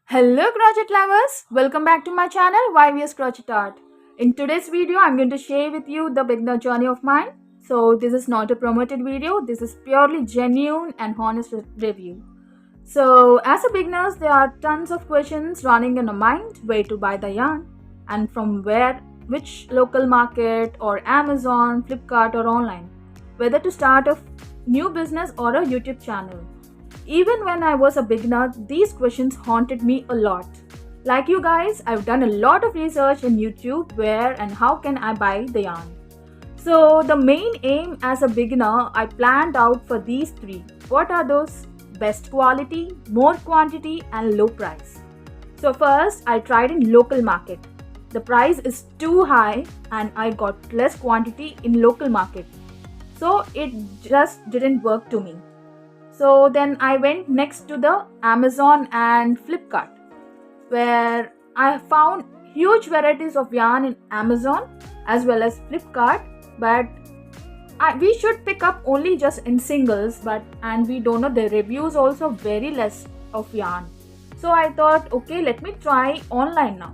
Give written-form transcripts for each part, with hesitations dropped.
Hello crochet lovers, welcome back to my channel YVS Crochet Art. In today's video I'm going to share with you the beginner journey of mine. So this is not a promoted video, this is purely genuine and honest review. So as a beginners there are tons of questions running in our mind: where to buy the yarn and from where, which local market or Amazon, Flipkart or online, whether to start a new business or a YouTube channel. Even when I was a beginner, these questions haunted me a lot. Like you guys, I've done a lot of research in YouTube where and how can I buy the yarn. So the main aim as a beginner, I planned out for these three. What are those? Best quality, more quantity and low price. So first I tried in local market. The price is too high and I got less quantity in local market. So it just didn't work to me. So then I went next to the Amazon and Flipkart, where I found huge varieties of yarn in Amazon as well as Flipkart, but we should pick up only just in singles, and we don't know, the reviews also very less of yarn. So I thought, okay, let me try online now.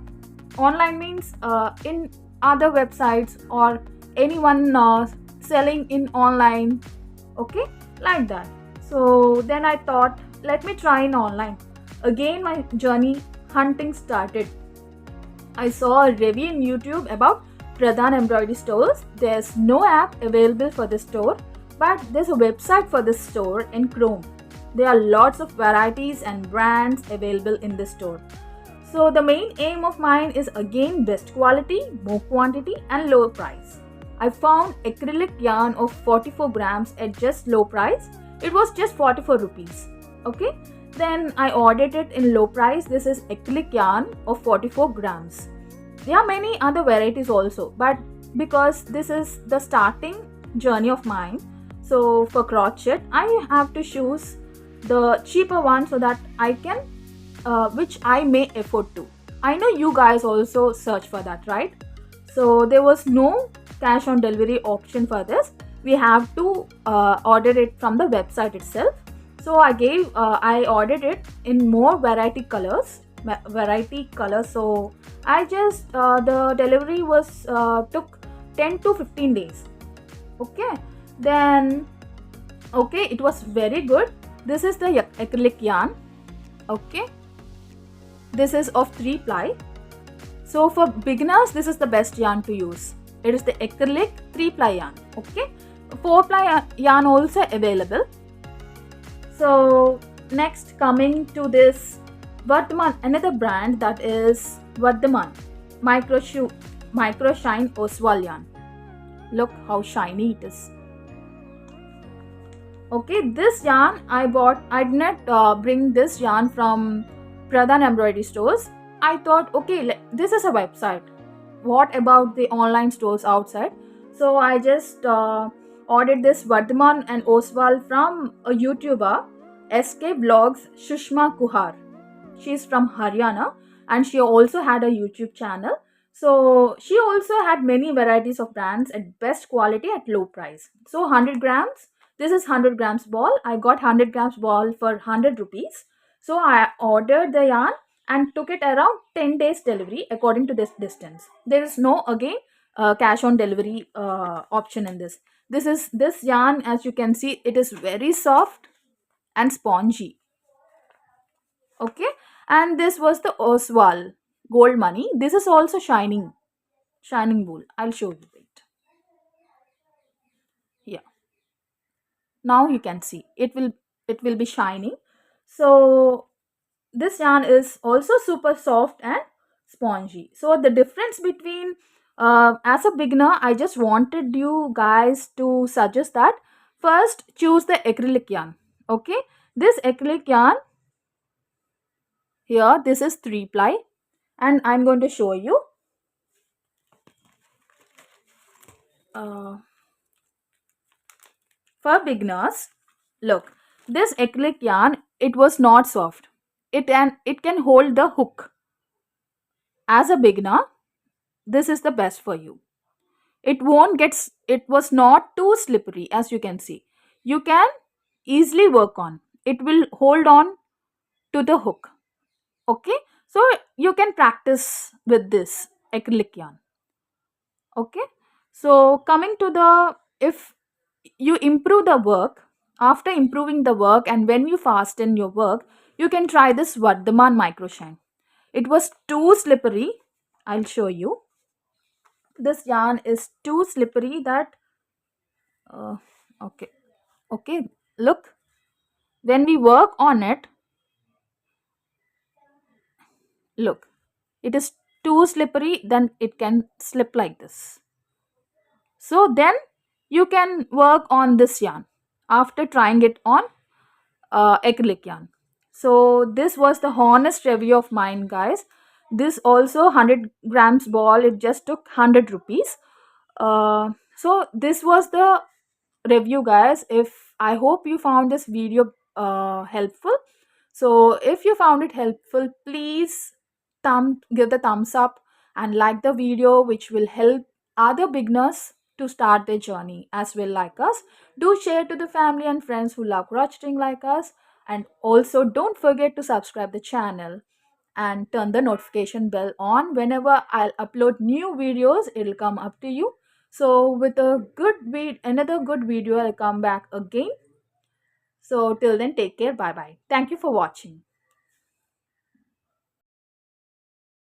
Online means in other websites or anyone selling in online, okay, like that. So then I thought, let me try in online. Again, my journey hunting started. I saw a review in YouTube about Pradhan embroidery stores. There's no app available for this store, but there's a website for this store in Chrome. There are lots of varieties and brands available in this store. So the main aim of mine is again best quality, more quantity and lower price. I found acrylic yarn of 44 grams at just low price. It was just 44 rupees. Okay. Then I ordered it in low price. This is acrylic yarn of 44 grams. There are many other varieties also, but because this is the starting journey of mine, so for crochet I have to choose the cheaper one so that I can which I may afford to. I know you guys also search for that, right? So there was no cash on delivery option for this. We have to order it from the website itself. So I ordered it in more variety colors. So I just the delivery was took 10 to 15 days. Okay, then okay, it was very good. This is the acrylic yarn. Okay, this is of 3 ply. So for beginners, this is the best yarn to use. It is the acrylic 3 ply yarn. Okay, 4 ply yarn also available. So next, coming to this Vardhaman, another brand, that is Vardhaman micro shine Oswal yarn. Look how shiny it is. Okay, this yarn I bought. I did not bring this yarn from Pradhan embroidery stores. I thought, okay, this is a website. What about the online stores outside? So I just ordered this Vardhaman and Oswal from a YouTuber, SK Vlogs Shushma Kuhar. She's from Haryana and she also had a YouTube channel. So she also had many varieties of brands at best quality at low price. So 100 grams. This is 100 grams ball. I got 100 grams ball for 100 rupees. So I ordered the yarn and took it around 10 days delivery according to this distance. There is no again cash on delivery option in this. This yarn, as you can see, it is very soft and spongy. Okay, and this was the Oswal gold money. This is also shining wool. I'll show you it. Yeah, now you can see it will be shining. So this yarn is also super soft and spongy. So the difference between as a beginner, I just wanted you guys to suggest that first choose the acrylic yarn. Okay, this acrylic yarn here, this is 3 ply and I'm going to show you uh, for beginners. Look, this acrylic yarn, it was not soft. It can hold the hook. As a beginner, this is the best for you. It won't get it was not too slippery, as you can see. You can easily work on. It will hold on to the hook. Okay, so you can practice with this acrylic yarn. Okay, so coming to the, if you improve the work, after improving the work and when you fasten your work, you can try this Vardhaman micro shine. It was too slippery. I'll show you. This yarn is too slippery that uh, okay, okay, look, when we work on it, look, it is too slippery, then it can slip like this. So then you can work on this yarn after trying it on acrylic yarn. So this was the honest review of mine, guys. This also 100 grams ball, it just took 100 rupees. So this was the review, guys. If I hope you found this video helpful. So if you found it helpful, please give the thumbs up and like the video, which will help other beginners to start their journey as well like us. Do share to the family and friends who love crocheting like us, and also don't forget to subscribe the channel and turn the notification bell on. Whenever I'll upload new videos, it'll come up to you. So with a another good video, I'll come back again. So till then, take care. Bye bye. Thank you for watching.